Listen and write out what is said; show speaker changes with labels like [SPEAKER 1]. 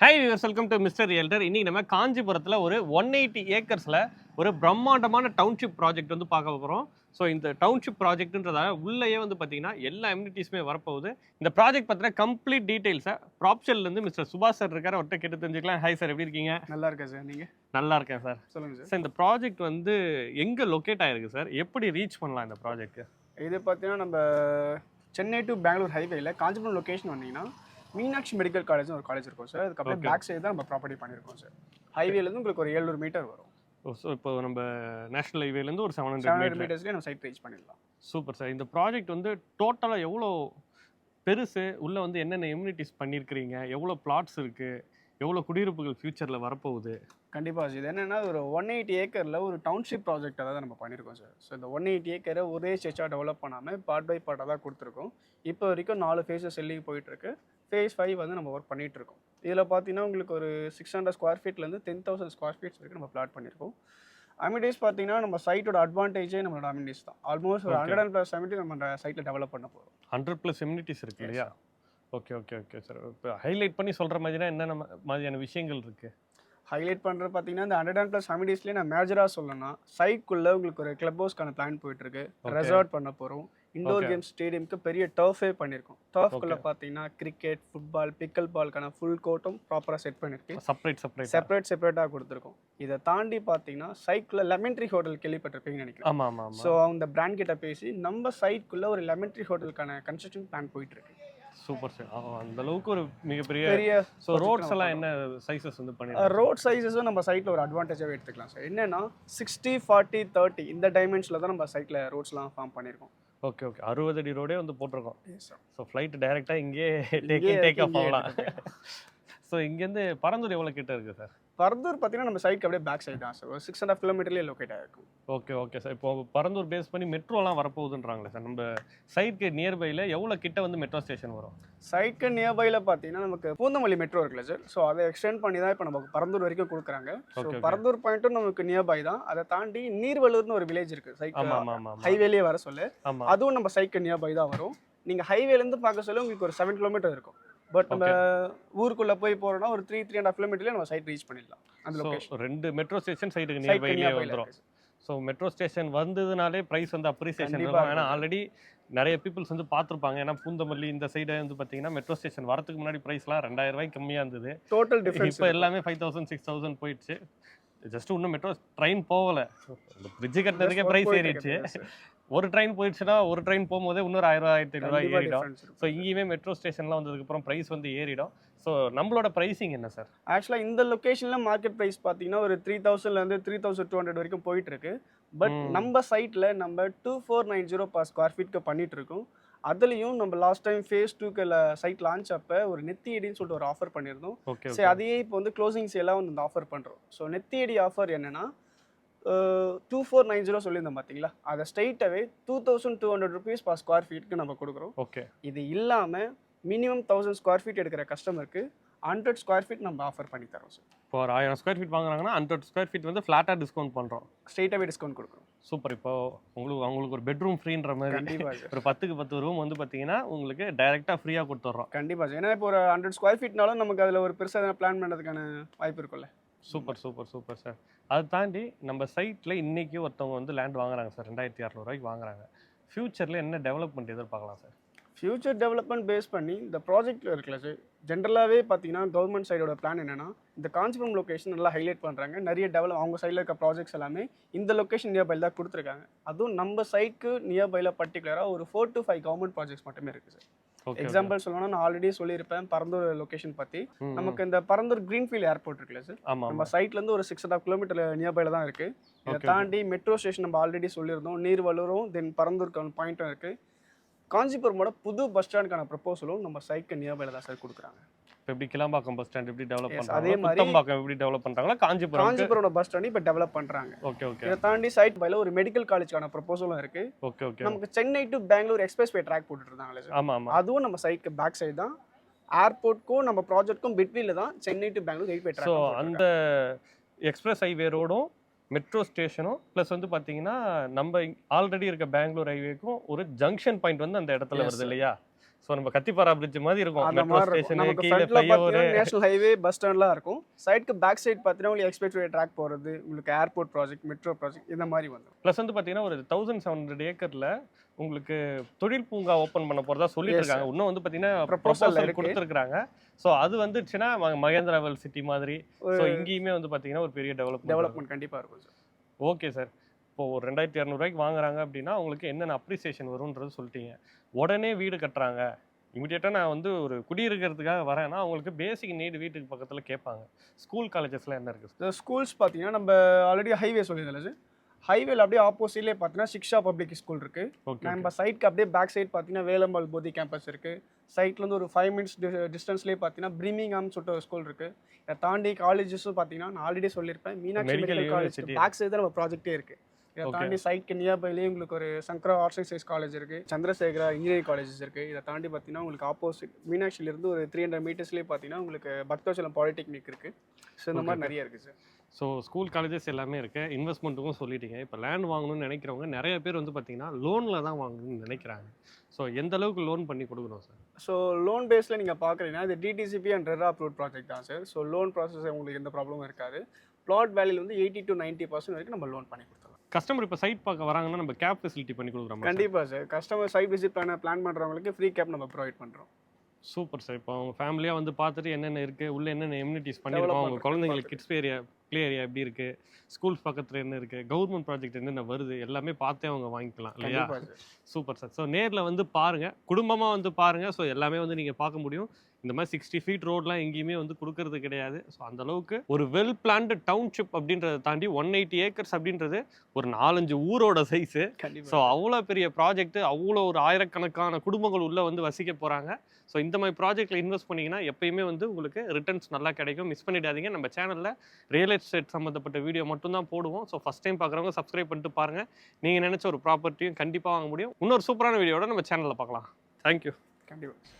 [SPEAKER 1] Hi viewers, welcome to mister realtor. இன்னைக்கு நம்ம காஞ்சிபுரத்தில் ஒரு 180 ஏக்கர்ஸில் ஒரு பிரம்மாண்டமான டவுன்ஷிப் ப்ராஜெக்ட் வந்து பார்க்க போகிறோம். ஸோ இந்த டவுன்ஷிப் ப்ராஜெக்ட்ன்றதால உள்ளேயே வந்து பார்த்தீங்கன்னா எல்லா அம்யூனிட்டிஸுமே வரப்போகுது. இந்த ப்ராஜெக்ட் பற்றின கம்ப்ளீட் டீட்டெயில்ஸை ப்ராப்ஷன்லேருந்து மிஸ்டர் சுபாஷ் சார் இருக்கார், அவர்கிட்ட கேட்டு தெரிஞ்சுக்கலாம். ஹாய் சார், எப்படி இருக்கீங்க?
[SPEAKER 2] நல்லா இருக்கேன் சார். நீங்கள்?
[SPEAKER 1] நல்லா இருக்கேன் சார்.
[SPEAKER 2] சொல்லுங்கள் சார்.
[SPEAKER 1] சார், இந்த ப்ராஜெக்ட் வந்து எங்கே லொக்கேட் ஆகிருக்கு சார்? எப்படி ரீச் பண்ணலாம் இந்த ப்ராஜெக்ட்?
[SPEAKER 2] இது பார்த்தீங்கன்னா நம்ம சென்னை டு பெங்களூர் ஹைவேல காஞ்சிபுரம் லொக்கேஷன் வந்தீங்கன்னா மீனாட்சி மெடிக்கல் காலேஜ்னு ஒரு காலேஜ் இருக்கும் சார். அதுக்கப்புறம் பேக் சைடு தான் நம்ம ப்ராப்பர்ட்டி பண்ணியிருக்கோம் சார். ஹைவேலேருந்து உங்களுக்கு ஒரு 700 மீட்டர் வரும்.
[SPEAKER 1] ஸோ இப்போ நம்ம நேஷனல் ஹைவேலேருந்து ஒரு
[SPEAKER 2] 700 மீட்டர்ஸ்லேயே நம்ம சைட் ரீச் பண்ணிடலாம்.
[SPEAKER 1] Super sir. இந்த ப்ராஜெக்ட் வந்து டோட்டலாக எவ்வளோ பெருசு, உள்ளே வந்து என்னென்ன எம்யூனிட்டிஸ் பண்ணியிருக்கிறீங்க, எவ்வளோ பிளாட்ஸ் இருக்குது, எவ்வளோ குடியிருப்புகள் ஃபியூச்சரில் வரப்போகுது?
[SPEAKER 2] கண்டிப்பாக சார். இது என்னென்னா ஒரு 180 ஏக்கரில் ஒரு டவுன்ஷிப் ப்ராஜெக்டாக தான் நம்ம பண்ணியிருக்கோம் சார். ஸோ இந்த 180 ஏக்கரை ஒரே ஸ்டெச்சாக டெவலப் பண்ணாமல் பார்ட் பை பார்ட்டாக தான் கொடுத்துருக்கோம். இப்போ வரைக்கும் 4 ஃபேஸஸ் செல்லிங் போயிட்டுருக்கு. ஃபேஸ் 5 வந்து நம்ம ஒர்க் பண்ணிகிட்ருக்கோம். இதில் பார்த்தீங்கன்னா உங்களுக்கு ஒரு 600 ஸ்கொயர் ஃபீட்லேருந்து 10,000 ஸ்கொயர் ஃபீட்ஸ் வரைக்கும் நம்ம பிளாட் பண்ணியிருக்கோம். அமினிட்டிஸ் பார்த்தீங்கன்னா நம்ம சைட்டோட அட்வான்டேஜே நம்மளோட அமினிட்டிஸ் தான். ஆல்மோஸ்ட் ஒரு 100+ அமினிட்டி நம்ம சைட்டில் டெவலப் பண்ண போகிறோம்.
[SPEAKER 1] 100+ அமினிட்டிஸ் இருக்கு இல்லையா? Okay okay okay sir. இப்போ ஹைலைட் பண்ணி சொல்கிற மாதிரினா என்னென்ன மாதிரியான விஷயங்கள் இருக்குது?
[SPEAKER 2] ஹைலைட் பண்ணுறது பார்த்தீங்கன்னா இந்த 100+ அமினிட்டிஸ்லேயே நான் மேஜராக சொல்லணும்னா சைட்குள்ளே உங்களுக்கு ஒரு கிளப் ஹவுஸ்க்கான பிளான் போயிட்டுருக்கு. ரெசார்ட் பண்ண போகிறோம். இண்டோர் கேம்ஸ் ஸ்டேடியம்க்கு பெரிய டர்ஃபே பண்ணியிருக்கோம். டர்ஃப்குள்ளே பார்த்தீங்கன்னா கிரிக்கெட், ஃபுட்பால், பிக்கல் பால்க்கான ஃபுல் கோர்ட்டும் ப்ராப்பராக செட் பண்ணியிருக்கு. செப்பரேட்டாக கொடுத்துருக்கோம். இதை தாண்டி பார்த்தீங்கன்னா சைட்குள்ளே லெமன் ட்ரீ ஹோட்டல் கேள்விப்பட்டிருப்பீங்கன்னு நினைக்கிறேன்.
[SPEAKER 1] ஆமாம் ஆமாம்.
[SPEAKER 2] ஸோ அந்த பிராண்ட் கிட்ட பேசி நம்ம சைட்குள்ளே ஒரு லெமன் ட்ரீ ஹோட்டலுக்கான கன்ஸ்ட்ரக்ஷன் பிளான் போயிட்டுருக்கு.
[SPEAKER 1] Super sir. அந்த அளவுக்கு ஒரு மிகப்பெரிய ஸோ ரோட்ஸ் எல்லாம் என்ன சைஸஸ் வந்து பண்ணிருக்கோம்?
[SPEAKER 2] ரோட் சைஸஸும் நம்ம சைட்டில் ஒரு அட்வான்டேஜாகவே எடுத்துக்கலாம் சார். என்னன்னா 60, 40, 30 இந்த டைமென்ஷனில் தான் நம்ம சைட்டில் ரோட்ஸ்லாம் ஃபார்ம் பண்ணியிருக்கோம்.
[SPEAKER 1] Okay okay. 60 அடி ரோடே வந்து போட்டிருக்கோம். ஸோ ஃப்ளைட் டைரெக்டாக இங்கே டேக் ஆஃப் ஆகலாம். ஸோ இங்கேருந்து பரந்தூர் எவ்வளோ கிட்ட இருக்குது சார்?
[SPEAKER 2] பரந்தூர் பார்த்தீங்கன்னா நம்ம சைட்க்கு அப்படியே பேக் சைடு தான் சார். ஒரு 6.5 கிலோமீட்டர்லேயே லொக்கேட் ஆகிருக்கும்.
[SPEAKER 1] Okay okay sir. இப்போ பரந்தூர் பேஸ் பண்ணி மெட்ரோலாம் வரப்போகுதுன்றாங்களே சார், நம்ம சைட்க்கு நியர்பையில் எவ்வளோ கிட்ட வந்து மெட்ரோ ஸ்டேஷன் வரும்?
[SPEAKER 2] சைட்க்கு நியர்பையில் பார்த்தீங்கன்னா நமக்கு பூந்தமல்லி மெட்ரோ இருக்குல்ல சார். ஸோ அதை எக்ஸ்டெண்ட் பண்ணி தான் இப்போ நமக்கு பரந்தூர் வரைக்கும் கொடுக்குறாங்க. ஸோ பரந்தூர் பாயிண்ட்டும் நமக்கு நியர்பை தான். அதை தாண்டி நீர்வலூர்னு ஒரு வில்லேஜ் இருக்குது சைட் ஹைவேலேயே வர சொல்லு. அதுவும் நம்ம சைட்க்கு நியர்பை தான் வரும். நீங்கள் ஹைவேலேருந்து பார்க்க சொல்ல உங்களுக்கு ஒரு 7 கிலோமீட்டர் இருக்கும். பட் நம்ம ஊருக்குள்ள போய் போறோம்னா ஒரு 3.5 கிலோமீட்டர்ல நம்ம சைட் ரீச் பண்ணிடலாம். அந்த லொகேஷன்
[SPEAKER 1] 2 மெட்ரோ ஸ்டேஷன் சைடுக்கு நியர்பைலயே வந்துரும். ஸோ மெட்ரோ ஸ்டேஷன் வந்ததுனாலே ப்ரைஸ் வந்து அப்ரிசியேஷன் இருக்கும். ஏன்னா ஆல்ரெடி நிறைய பீப்புள்ஸ் வந்து பார்த்துருப்பாங்க. ஏன்னா பூந்தமல்லி இந்த சைடு வந்து பார்த்தீங்கன்னா மெட்ரோ ஸ்டேஷன் வரதுக்கு முன்னாடி ப்ரைஸ்லாம் 2000 ரூபாய்க்கு கம்மியாக இருந்தது.
[SPEAKER 2] டோட்டல் டிஃபரன்ஸ்
[SPEAKER 1] இப்போ எல்லாமே 5000 6000 போயிடுச்சு. ஜஸ்ட் இன்னும் மெட்ரோ ட்ரெயின் போகல. பிரிட்ஜ் கட்டினதுக்கே ப்ரைஸ் ஏறிடுச்சு. ஒரு ட்ரெயின் போயிடுச்சுன்னா ஒரு ட்ரெயின் போகும்போதே இன்னொரு 1000 1500 ஏறிடும். ஸோ இங்கேயுமே மெட்ரோ ஸ்டேஷன்லாம் வந்ததுக்கப்புறம் ப்ரைஸ் வந்து ஏறிடும். ஸோ நம்மளோட ப்ரைஸிங் என்ன சார்?
[SPEAKER 2] ஆக்சுவலாக இந்த லொக்கேஷனில் மார்க்கெட் ப்ரைஸ் பார்த்தீங்கன்னா ஒரு 3000லேருந்து 3200 வரைக்கும் போயிட்டு இருக்கு. பட் நம்ம சைட்டில் நம்ம 2490 per ஸ்கொயர் ஃபீட்க்கு பண்ணிட்டு இருக்கோம். அதுலேயும் நம்ம லாஸ்ட் டைம் ஃபேஸ் 2க்கு சைட் லான்ச் அப்போ ஒரு நெத்தியடின்னு சொல்லிட்டு ஒரு ஆஃபர் பண்ணியிருந்தோம். சரி, அதையே இப்போ வந்து க்ளோசிங் சேலாக வந்து இந்த ஆஃபர் பண்ணுறோம். ஸோ நெத்தியடி ஆஃபர் என்னென்னா 2490 சொல்லியிருந்தோம் பார்த்தீங்களா, அதை ஸ்ட்ரைட்டாகவே 2200 rupees per ஸ்கொயர் ஃபீட்க்கு நம்ம கொடுக்குறோம்.
[SPEAKER 1] ஓகே.
[SPEAKER 2] இது இல்லாமல் மினிமம் 1000 ஸ்கொயர் ஃபீட் எடுக்கிற கஸ்டமருக்கு 100 ஸ்கொயர் ஃபீட் நம்ம ஆஃபர் பண்ணி தரோம் சார்.
[SPEAKER 1] இப்போ ஒரு 1000 ஸ்கொயர் ஃபீட் வாங்குறாங்கன்னா 100 ஸ்கொயர் ஃபீட் வந்து ஃப்ளாட்டாக டிஸ்கவுண்ட் பண்ணுறோம்.
[SPEAKER 2] ஸ்ட்ரைட்டாகவே டிஸ்கவுண்ட் கொடுக்குறோம்.
[SPEAKER 1] சூப்பர். இப்போ அவங்களுக்கு ஒரு பெட்ரூம் ஃப்ரீன்ற மாதிரி ஒரு 10க்கு 10 ரூம் வந்து பார்த்தீங்கன்னா உங்களுக்கு டைரெக்டாக ஃப்ரீயாக கொடுத்துட்றோம்.
[SPEAKER 2] கண்டிப்பாக சார். ஏன்னா இப்போ ஒரு 100 ஸ்கொயர் ஃபீட்னாலும் நமக்கு அதில் ஒரு பெருசாக பிளான் பண்ணுறதுக்கான வாய்ப்பு இருக்கும்ல.
[SPEAKER 1] Super super super sir. அதை தாண்டி நம்ம சைட்டில் இன்றைக்கி ஒருத்தவங்க வந்து லேண்ட் வாங்குறாங்க சார், 2600 ரூபாய்க்கு வாங்குறாங்க. ஃப்யூச்சரில் என்ன டெவலப்மெண்ட் எதிர்பார்க்கலாம் சார்?
[SPEAKER 2] ஃபியூச்சர் டெவலப்மெண்ட் பேஸ் பண்ணி இந்த ப்ராஜெக்ட் இருக்குல்ல சார், ஜென்ரலாகவே பார்த்தீங்கன்னா கவர்மெண்ட் சைடோட பிளான் என்னென்னா இந்த காஞ்சிபுரம் லொக்கேஷன் நல்லா ஹைலைட் பண்ணுறாங்க. நிறைய அவங்க சைடில் இருக்க ப்ராஜெக்ட்ஸ் எல்லாமே இந்த லொக்கேஷன் நியர்பையில் தான் கொடுத்துருக்காங்க. அதுவும் நம்ம சைட்க்கு நியர்பையில் பர்டிகுலராக ஒரு 4 to 5 கவர்மெண்ட் ப்ராஜெக்ட்ஸ் மட்டுமே இருக்குது சார். எக்ஸாம்பிள் சொல்லணும்னா நான் ஆல்ரெடி சொல்லியிருப்பேன் பரந்தூர் லொக்கேஷன் பற்றி. நமக்கு இந்த பரந்தூர் கிரீன்ஃபீல்ட் ஏர்போர்ட் இருக்குல்ல சார், நம்ம சைட்லேருந்து ஒரு 6.5 கிலோமீட்டர் நியர்பையில் தான் இருக்குது. இதை தாண்டி மெட்ரோ ஸ்டேஷன் நம்ம ஆல்ரெடி சொல்லியிருந்தோம், நீர்வலூரும் தென் பரந்தூருக்கான பாயிண்ட்டும் இருக்குது. காஞ்சிபுரமோட புது பஸ் ஸ்டாண்டுக்கான ப்ரப்போசலும் நம்ம சைட்க்கு நியர்பையில் தான் சார் கொடுக்குறாங்க.
[SPEAKER 1] இப்போ எப்படி கிளாம்பாக்கம் பஸ் ஸ்டாண்ட் எப்படி டெவலப் பண்ணுறாங்க, அதே மாதிரி குத்தம்பாக்கம் எப்படி டெவலப் பண்ணுறாங்களா காஞ்சிபுரோட
[SPEAKER 2] பஸ் ஸ்டாண்ட் இப்போ டெவலப் பண்ணுறாங்க.
[SPEAKER 1] Okay okay.
[SPEAKER 2] இதை தாண்டி சைட் பைல ஒரு மெடிக்கல் காலேஜ்க்கான ப்ரப்போசலும் இருக்கு.
[SPEAKER 1] Okay okay.
[SPEAKER 2] நமக்கு Chennai to Bengaluru expressway track போட்டுட்டு இருந்தாங்களே சார்.
[SPEAKER 1] ஆமாம் ஆமாம்.
[SPEAKER 2] அதுவும் நம்ம சைட்க்கு பேக் சைடு தான். ஏர்போர்ட்க்கும் நம்ம ப்ராஜெக்ட்க்கும் பிட்வீனில் தான் Chennai to Bengaluru eight way track.
[SPEAKER 1] So அந்த எக்ஸ்பிரஸ் ஹைவே ரோடும் மெட்ரோ ஸ்டேஷனும் ப்ளஸ் வந்து பார்த்தீங்கன்னா நம்ம ஆல்ரெடி இருக்க பெங்களூர் ஹைவேக்கும் ஒரு ஜங்ஷன் பாயிண்ட் வந்து அந்த இடத்துல வருது இல்லையா? ஸோ நம்ம கத்திப்பாரா பிரிட்ஜ் மாதிரி இருக்கும்,
[SPEAKER 2] அந்த
[SPEAKER 1] மெட்ரோ
[SPEAKER 2] மாதிரி இருக்கும்.
[SPEAKER 1] ஸ்டேஷன்
[SPEAKER 2] நமக்கு
[SPEAKER 1] கீழே
[SPEAKER 2] ஃப்ரண்ட்ல
[SPEAKER 1] ஃப்ளைஓவர்.
[SPEAKER 2] பார்த்தீங்கன்னா நேஷனல் ஹைவே பஸ் ஸ்டாண்ட்லாம் இருக்கும். சைடுக்கு பேக் சைடு பார்த்தீங்கன்னா உங்களுக்கு எக்ஸ்பிரஸ் ட்ராக் போகிறது, உங்களுக்கு ஏர்போர்ட் ப்ராஜெக்ட், மெட்ரோ ப்ராஜெக்ட் இந்த மாதிரி வந்துடும்.
[SPEAKER 1] ப்ளஸ் வந்து பார்த்தீங்கன்னா ஒரு 1700 ஏக்கரில் உங்களுக்கு தொழில் பூங்கா ஓப்பன் பண்ண போகிறதா சொல்லிட்டு இருக்காங்க. இன்னும் வந்து பார்த்தீங்கன்னா ப்ரொபோசல்
[SPEAKER 2] இருக்கு.
[SPEAKER 1] கொடுத்துருக்காங்க. ஸோ அது வந்துச்சுன்னா மகேந்திரா வேர்ல்ட் சிட்டி மாதிரி ஸோ இங்கேயுமே வந்து பார்த்தீங்கன்னா ஒரு பெரிய
[SPEAKER 2] டெவலப்மெண்ட் கண்டிப்பாக இருக்கும் சார்.
[SPEAKER 1] Okay sir. இப்போ ஒரு 2200 வாங்குறாங்க அப்படின்னா உங்களுக்கு என்னென்ன அப்ரிசியேஷன் வரும்ன்றது சொல்லிட்டீங்க. உடனே வீடு கட்டுறாங்க, இமிடியேட்டாக நான் வந்து ஒரு குடியிருக்கிறதுக்காக வரேன்னா அவங்களுக்கு பேசிக் நீடு வீட்டுக்கு பக்கத்தில் கேட்பாங்க. ஸ்கூல் காலேஜஸ்லாம் என்ன இருக்குது?
[SPEAKER 2] இந்த ஸ்கூல்ஸ் பார்த்தீங்கன்னா நம்ம ஆல்ரெடி ஹைவே சொல்லியிருந்தோம்ல சார், ஹைவேல அப்படியே ஆப்போசிட்லேயே பார்த்தீங்கன்னா சிக்ஷா பப்ளிக் ஸ்கூல் இருக்குது.
[SPEAKER 1] ஓகே.
[SPEAKER 2] நம்ம சைட்க்கு அப்படியே பேக் சைடு பார்த்தீங்கன்னா வேலம்மாள் போதி கேம்பஸ் இருக்குது. சைட்லேருந்து ஒரு 5 மினிட்ஸ் டிஸ்டன்ஸ்லேயே பார்த்தீங்கன்னா பிரிமிங்ஹாம் சொல்லிட்டு ஒரு ஸ்கூல் இருக்குது. இதை தாண்டி காலேஜஸும் பார்த்தீங்கன்னா நான் ஆல்ரெடி சொல்லியிருப்பேன், Meenakshi
[SPEAKER 1] Medical
[SPEAKER 2] medical college
[SPEAKER 1] University.
[SPEAKER 2] Back side தான் நம்ம ப்ராஜெக்டே இருக்குது. இதை
[SPEAKER 1] Okay.
[SPEAKER 2] தாண்டி சைட்க்கு நியர்பைலேயே உங்களுக்கு ஒரு சங்கரா ஆர்ட்ஸ் அண்ட் சயின்ஸ் காலேஜ் இருக்குது, சந்திரசேகரா இன்ஜினியரிங் காலேஜஸ் இருக்குது. இதை தாண்டி பார்த்தீங்கன்னா உங்களுக்கு ஆப்போசிட் மீனாட்சியிலேருந்து ஒரு 300 மீட்டர்ஸ்லேயே பார்த்தீங்கன்னா உங்களுக்கு பக்தவச்சலம் பாலிடெக்னிக் இருக்குது. ஸோ இந்த மாதிரி நிறைய இருக்குது சார்.
[SPEAKER 1] ஸோ ஸ்கூல் காலேஜஸ் எல்லாமே இருக்குது. இன்வெஸ்ட்மெண்ட்டுக்கும் சொல்லிட்டீங்க. இப்போ லேண்ட் வாங்கணும்னு நினைக்கிறவங்க நிறைய பேர் வந்து பார்த்தீங்கன்னா லோனில் தான் வாங்கணும்னு நினைக்கிறாங்க. ஸோ எந்த அளவுக்கு லோன் பண்ணி கொடுக்குறோம் சார்?
[SPEAKER 2] ஸோ லோன் பேஸில் நீங்கள் பார்க்குறீங்கன்னா இது DTCP and RERA approved project தான் சார். ஸோ லோன் ப்ராசஸ் உங்களுக்கு எந்த ப்ராப்ளமும் இருக்காது. பிளாட் வேல்யூ வந்து 80 to 90% வரைக்கும் நம்ம லோன் பண்ணி கொடுத்துருவோம்.
[SPEAKER 1] கஸ்டமர் இப்போ சைட் பார்க்க வராங்கன்னா நம்ம கேப் ஃபெசிலிட்டி பண்ணி கொடுக்குறோம்.
[SPEAKER 2] கண்டிப்பாக sir. Customer side visit plan பண்ணுறவங்களுக்கு ஃப்ரீ கேப் நம்ம ப்ரொவைட் பண்ணுறோம்.
[SPEAKER 1] Super sir. இப்போ அவங்க ஃபேமிலியாக வந்து பார்த்துட்டு என்னென்ன இருக்குது, உள்ள என்னென்ன எம்யூனிட்டிஸ் பண்ணியிருக்கோம், அவங்க குழந்தைங்களுக்கு கிட்ஸ் ஏரியா ப்ளே ஏரியா எப்படி இருக்குது, ஸ்கூல்ஸ் பக்கத்தில் என்ன இருக்குது, கவர்மெண்ட் ப்ராஜெக்ட் என்னென்ன வருது எல்லாமே பார்த்தே அவங்க வாங்கிக்கலாம் இல்லையா? Super sir. ஸோ நேரில் வந்து பாருங்கள், குடும்பமாக வந்து பாருங்கள். ஸோ எல்லாமே வந்து நீங்கள் பார்க்க முடியும். இந்த மாதிரி 60 ஃபீட் ரோட்லாம் எங்கேயுமே வந்து கொடுக்கறது கிடையாது. ஸோ அந்தளவுக்கு ஒரு வெல் பிளான்டு டவுன்ஷிப் அப்படின்றத தாண்டி 180 ஏக்கர்ஸ் அப்படின்றது ஒரு 4-5 ஊரோட சைஸு. ஸோ அவ்வளோ பெரிய ப்ராஜெக்ட், அவ்வளோ ஒரு ஆயிரக்கணக்கான குடும்பங்கள் உள்ளே வந்து வசிக்க போகிறாங்க. ஸோ இந்த மாதிரி ப்ராஜெக்ட்டில் இன்வெஸ்ட் பண்ணிங்கன்னா எப்பயுமே வந்து உங்களுக்கு ரிட்டர்ன்ஸ் நல்லா கிடைக்கும். மிஸ் பண்ணிடாதீங்க. நம்ம சேனலில் ரியல் எஸ்டேட் சம்மந்தப்பட்ட வீடியோ மட்டும்தான் போடுவோம். ஸோ ஃபஸ்ட் டைம் பார்க்குறவங்க சப்ஸ்கிரைப் பண்ணிட்டு பாருங்கள். நீங்கள் நினச்ச ஒரு ப்ராப்பர்ட்டியும் கண்டிப்பாக வாங்க முடியும். இன்னொரு சூப்பரான வீடியோட நம்ம சேனலில் பார்க்கலாம். தேங்க்யூ.
[SPEAKER 2] கண்டிப்பாக.